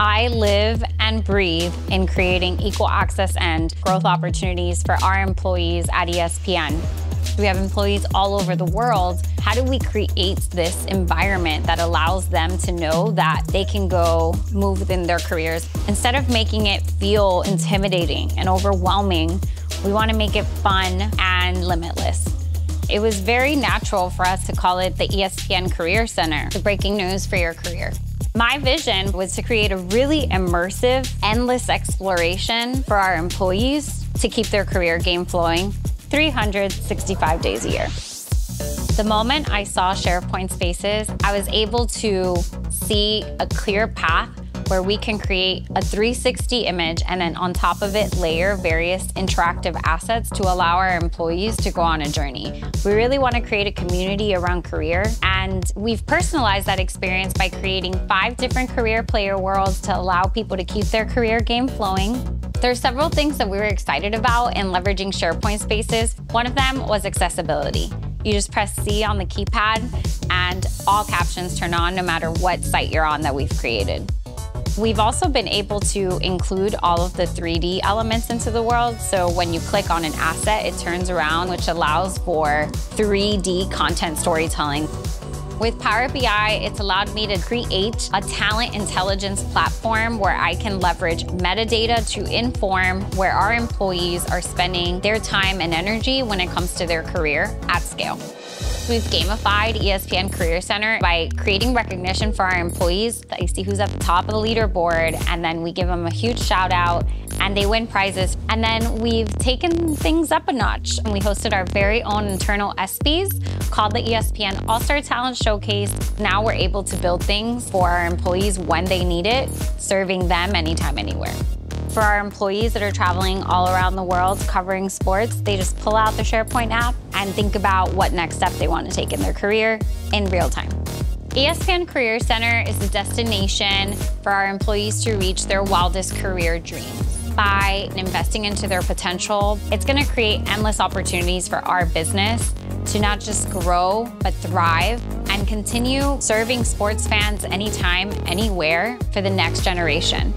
I live and breathe in creating equal access and growth opportunities for our employees at ESPN. We have employees all over the world. How do we create this environment that allows them to know that they can go move within their careers? Instead of making it feel intimidating and overwhelming, we want to make it fun and limitless. It was very natural for us to call it the ESPN Career Center, the breaking news for your career. My vision was to create a really immersive, endless exploration for our employees to keep their career game flowing 365 days a year. The moment I saw SharePoint Spaces, I was able to see a clear path where we can create a 360 image and then on top of it layer various interactive assets to allow our employees to go on a journey. We really want to create a community around career, and we've personalized that experience by creating 5 different career player worlds to allow people to keep their career game flowing. There are several things that we were excited about in leveraging SharePoint Spaces. One of them was accessibility. You just press C on the keypad and all captions turn on no matter what site you're on that we've created. We've also been able to include all of the 3D elements into the world. So when you click on an asset, it turns around, which allows for 3D content storytelling. With Power BI, it's allowed me to create a talent intelligence platform where I can leverage metadata to inform where our employees are spending their time and energy when it comes to their career at scale. We've gamified ESPN Career Center by creating recognition for our employees. They see who's at the top of the leaderboard, and then we give them a huge shout out, and they win prizes. And then we've taken things up a notch, and we hosted our very own internal ESPs called the ESPN All-Star Talent Showcase. Now we're able to build things for our employees when they need it, serving them anytime, anywhere. For our employees that are traveling all around the world covering sports, they just pull out the SharePoint app and think about what next step they want to take in their career in real time. ESPN Career Center is the destination for our employees to reach their wildest career dreams. By investing into their potential, it's going to create endless opportunities for our business to not just grow, but thrive and continue serving sports fans anytime, anywhere for the next generation.